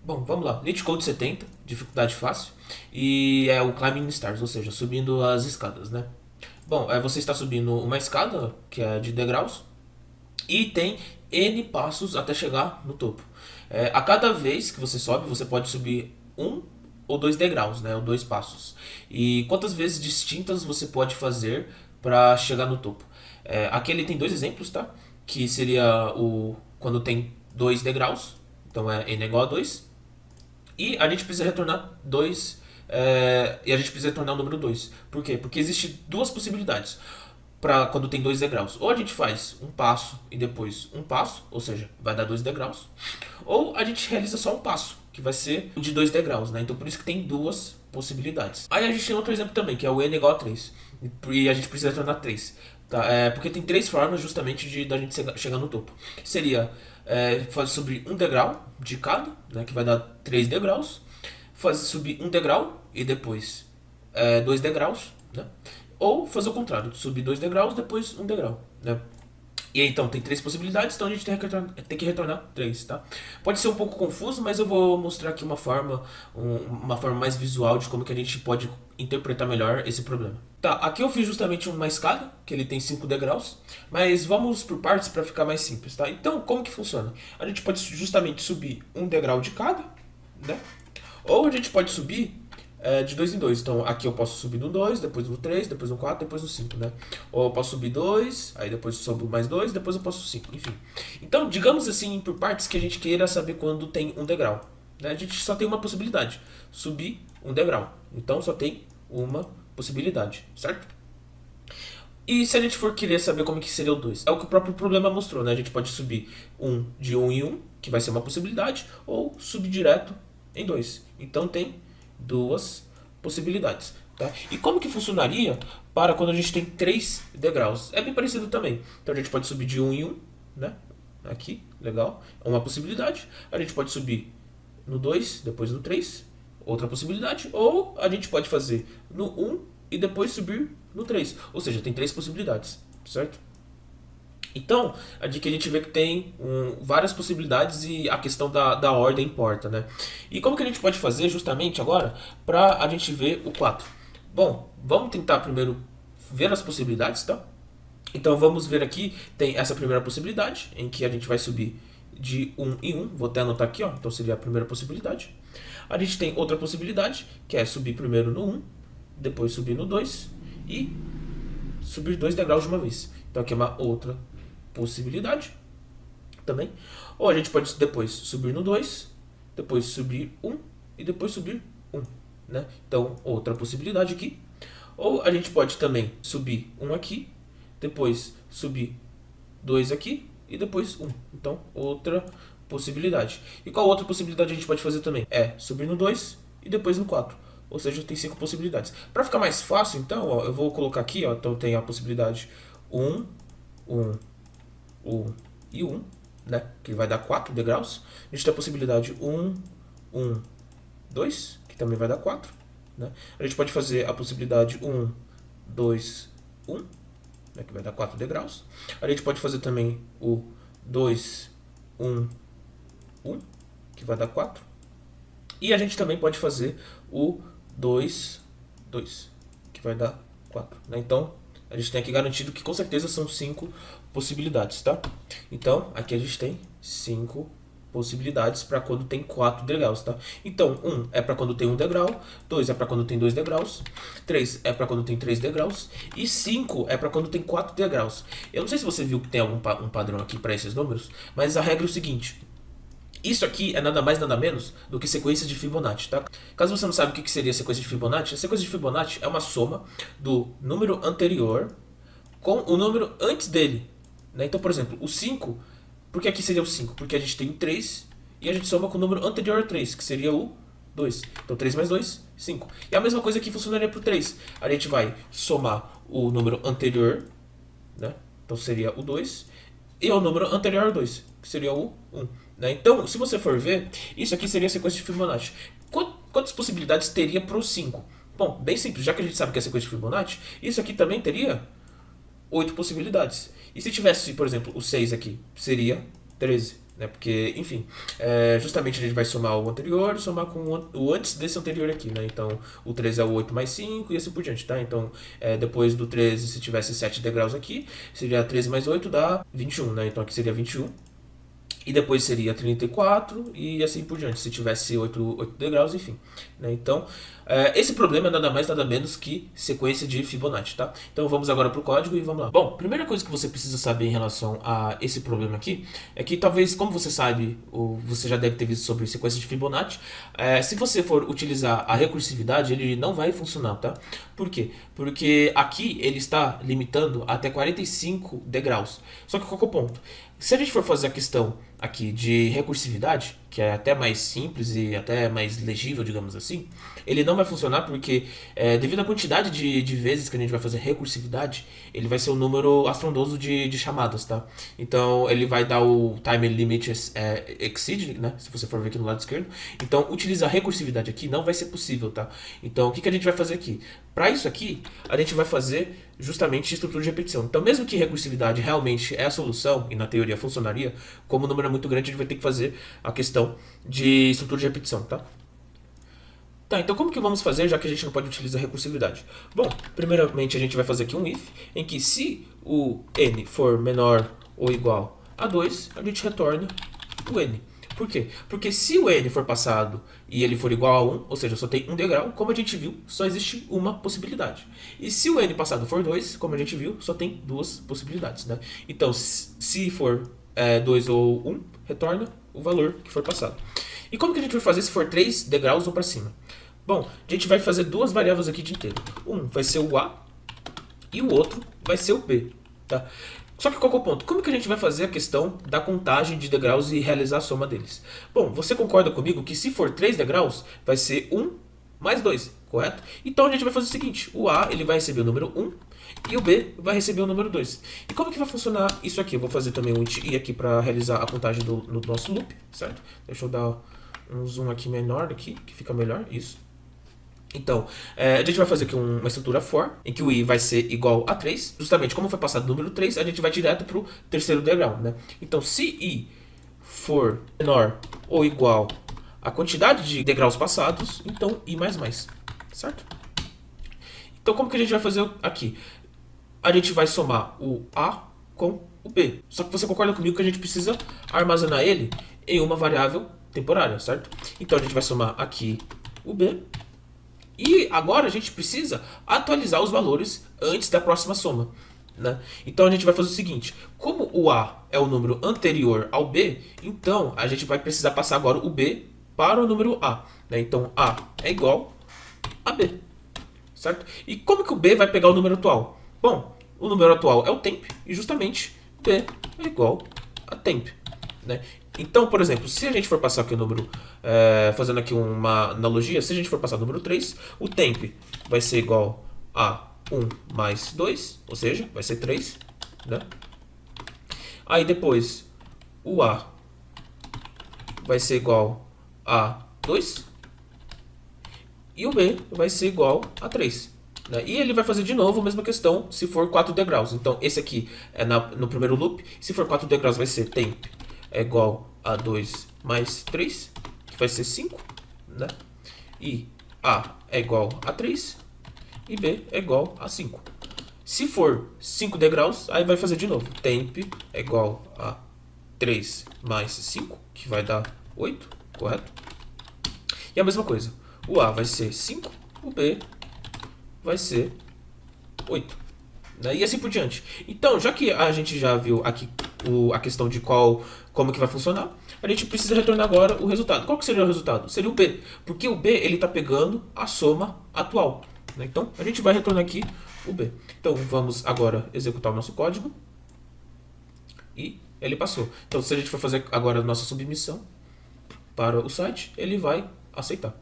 Bom, vamos lá. Elite Code 70, dificuldade fácil. E é o Climbing Stars, ou seja, subindo as escadas, né? Bom, você está subindo uma escada, que é de degraus, e tem N passos até chegar no topo. A cada vez que você sobe, você pode subir um ou dois degraus, né? Ou dois passos. E quantas vezes distintas você pode fazer para chegar no topo? Aqui ele tem dois exemplos, tá? Que seria o quando tem dois degraus, então é n igual a 2. E a gente precisa retornar 2. E a gente precisa retornar o número 2. Por quê? Porque existe duas possibilidades para quando tem dois degraus. Ou a gente faz um passo e depois um passo, ou seja, vai dar dois degraus. Ou a gente realiza só um passo, que vai ser de dois degraus, né? Então por isso que tem duas possibilidades. Aí a gente tem outro exemplo também, que é o n igual a 3. E a gente precisa retornar 3. Tá? Porque tem três formas justamente de da gente chegar no topo. Seria fazer subir um degrau de cada, né, que vai dar 3 degraus. Fazer subir um degrau e depois 2 degraus, né? Ou fazer o contrário, subir 2 degraus, depois um degrau, né? E aí, então, tem três possibilidades, então a gente tem que retornar três, tá? Pode ser um pouco confuso, mas eu vou mostrar aqui uma forma mais visual de como que a gente pode interpretar melhor esse problema. Tá, aqui eu fiz justamente uma escada, que ele tem 5 degraus, mas vamos por partes para ficar mais simples, tá? Então, como que funciona? A gente pode justamente subir um degrau de cada, né? Ou a gente pode subir de dois em dois. Então aqui eu posso subir no 2, depois no 3, depois no 4, depois no 5, né? Ou eu posso subir 2, aí depois subo mais 2, depois eu posso 5, enfim. Então, digamos assim, por partes que a gente queira saber quando tem um degrau. Né? A gente só tem uma possibilidade, subir um degrau. Então só tem uma possibilidade, certo? E se a gente for querer saber como que seria o 2? É o que o próprio problema mostrou, né? A gente pode subir um de um em um, que vai ser uma possibilidade, ou subir direto em 2. Então tem duas possibilidades. Tá? E como que funcionaria para quando a gente tem três degraus? É bem parecido também. Então a gente pode subir de um em um, né? Aqui, legal. É uma possibilidade. A gente pode subir no 2, depois no 3, outra possibilidade. Ou a gente pode fazer no um e depois subir no 3. Ou seja, tem três possibilidades, certo? Então, aqui que a gente vê que tem várias possibilidades e a questão da ordem importa, né? E como que a gente pode fazer justamente agora para a gente ver o 4? Bom, vamos tentar primeiro ver as possibilidades, tá? Então vamos ver aqui, tem essa primeira possibilidade, em que a gente vai subir de um em um, vou até anotar aqui, ó, então seria a primeira possibilidade. A gente tem outra possibilidade, que é subir primeiro no um, depois subir no 2 e subir 2 degraus de uma vez. Então aqui é uma outra possibilidade também. Ou a gente pode depois subir no 2, depois subir um e depois subir um, né? Então outra possibilidade aqui. Ou a gente pode também subir um aqui, depois subir 2 aqui e depois um. Então outra possibilidade. E qual outra possibilidade a gente pode fazer também? É subir no 2 e depois no 4. Ou seja, tem cinco possibilidades. Para ficar mais fácil, então, ó, eu vou colocar aqui, ó, então tem a possibilidade um, um, um e um, né? Que vai dar 4 degraus. A gente tem a possibilidade um, 2, que também vai dar 4. Né? A gente pode fazer a possibilidade um, 2, um, né? Que vai dar 4 degraus. A gente pode fazer também o 2, um, que vai dar 4. E a gente também pode fazer o 2, 2, que vai dar 4. Né? Então, a gente tem aqui garantido que com certeza são 5 possibilidades, tá? Então, aqui a gente tem 5 possibilidades para quando tem 4 degraus, tá? Então, 1 é para quando tem um degrau, 2 é para quando tem 2 degraus, 3 é para quando tem 3 degraus e 5 é para quando tem 4 degraus. Eu não sei se você viu que tem algum um padrão aqui para esses números, mas a regra é o seguinte: isso aqui é nada mais nada menos do que sequência de Fibonacci, tá? Caso você não sabe o que seria sequência de Fibonacci, a sequência de Fibonacci é uma soma do número anterior com o número antes dele. Né? Então, por exemplo, o 5, por que aqui seria o 5? Porque a gente tem o 3 e a gente soma com o número anterior a 3, que seria o 2. Então 3 mais 2, 5. E a mesma coisa aqui funcionaria para o 3. A gente vai somar o número anterior, né? Então seria o 2, e o número anterior ao 2, que seria o 1. Né? Então, se você for ver, isso aqui seria a sequência de Fibonacci. Quantas possibilidades teria para o 5? Bom, bem simples, já que a gente sabe que é a sequência de Fibonacci, isso aqui também teria 8 possibilidades. E se tivesse, por exemplo, o 6 aqui, seria 13. né? Porque, enfim, justamente a gente vai somar o anterior e somar com o antes desse anterior aqui, né? Então, o 13 é o 8 mais 5 e assim por diante, tá? Então, depois do 13, se tivesse 7 degraus aqui, seria 13 mais 8 dá 21, né? Então, aqui seria 21. E depois seria 34 e assim por diante, se tivesse 8 degraus, enfim. Né? Então, esse problema é nada mais nada menos que sequência de Fibonacci, tá? Então vamos agora para o código e vamos lá. Bom, primeira coisa que você precisa saber em relação a esse problema aqui é que talvez, como você sabe, ou você já deve ter visto sobre sequência de Fibonacci, se você for utilizar a recursividade, ele não vai funcionar, tá? Por quê? Porque aqui ele está limitando até 45 degraus. Só que qual que é o ponto? Se a gente for fazer a questão aqui de recursividade, que é até mais simples e até mais legível, digamos assim, ele não vai funcionar porque, devido à quantidade de vezes que a gente vai fazer recursividade, ele vai ser um número astrondoso de chamadas, tá? Então, ele vai dar o time limit exceed, né? Se você for ver aqui no lado esquerdo. Então, utilizar recursividade aqui não vai ser possível, tá? Então, o que a gente vai fazer aqui? Para isso aqui, a gente vai fazer justamente estrutura de repetição. Então, mesmo que recursividade realmente é a solução, e na teoria funcionaria, como o número é muito grande, a gente vai ter que fazer a questão de estrutura de repetição, tá? Tá, então como que vamos fazer, já que a gente não pode utilizar recursividade? Bom, primeiramente a gente vai fazer aqui um if, em que se o n for menor ou igual a 2, a gente retorna o n. Por quê? Porque se o n for passado e ele for igual a 1, ou seja, só tem um degrau, como a gente viu, só existe uma possibilidade. E se o n passado for 2, como a gente viu, só tem duas possibilidades, né? Então, se for 2 ou 1, retorna o valor que for passado. E como que a gente vai fazer se for 3 degraus ou para cima? Bom, a gente vai fazer duas variáveis aqui de inteiro. Um vai ser o a e o outro vai ser o b, tá? Só que qual que é o ponto? Como que a gente vai fazer a questão da contagem de degraus e realizar a soma deles? Bom, você concorda comigo que se for 3 degraus, vai ser 1 mais 2, correto? Então a gente vai fazer o seguinte, o A ele vai receber o número 1 e o B vai receber o número 2. E como que vai funcionar isso aqui? Eu vou fazer também um int i aqui para realizar a contagem no nosso loop, certo? Deixa eu dar um zoom aqui menor aqui, que fica melhor, isso. Então, a gente vai fazer aqui uma estrutura for, em que o i vai ser igual a 3. Justamente como foi passado o número 3, a gente vai direto para o terceiro degrau, né? Então, se i for menor ou igual à quantidade de degraus passados, então i mais mais, certo? Então, como que a gente vai fazer aqui? A gente vai somar o a com o b. Só que você concorda comigo que a gente precisa armazenar ele em uma variável temporária, certo? Então, a gente vai somar aqui o b. E agora a gente precisa atualizar os valores antes da próxima soma, né? Então a gente vai fazer o seguinte, como o A é o número anterior ao B, então a gente vai precisar passar agora o B para o número A, né? Então A é igual a B, certo? E como que o B vai pegar o número atual? Bom, o número atual é o temp e justamente B é igual a temp, né? Então, por exemplo, se a gente for passar aqui o número, fazendo aqui uma analogia, se a gente for passar o número 3, o temp vai ser igual a 1 mais 2, ou seja, vai ser 3, né? Aí depois, o A vai ser igual a 2 e o B vai ser igual a 3. Né? E ele vai fazer de novo a mesma questão se for 4 degraus. Então, esse aqui é no primeiro loop. Se for 4 degraus, vai ser temp é igual a 2 mais 3, que vai ser 5, né? E A é igual a 3 e B é igual a 5. Se for 5 degraus, aí vai fazer de novo. Temp é igual a 3 mais 5, que vai dar 8, correto? E a mesma coisa. O A vai ser 5, o B vai ser 8. Né? E assim por diante. Então, já que a gente já viu aqui a questão de como que vai funcionar, a gente precisa retornar agora o resultado. Qual que seria o resultado? Seria o B, porque o B ele está pegando a soma atual. Né? Então, a gente vai retornar aqui o B. Então, vamos agora executar o nosso código. E ele passou. Então, se a gente for fazer agora a nossa submissão para o site, ele vai aceitar.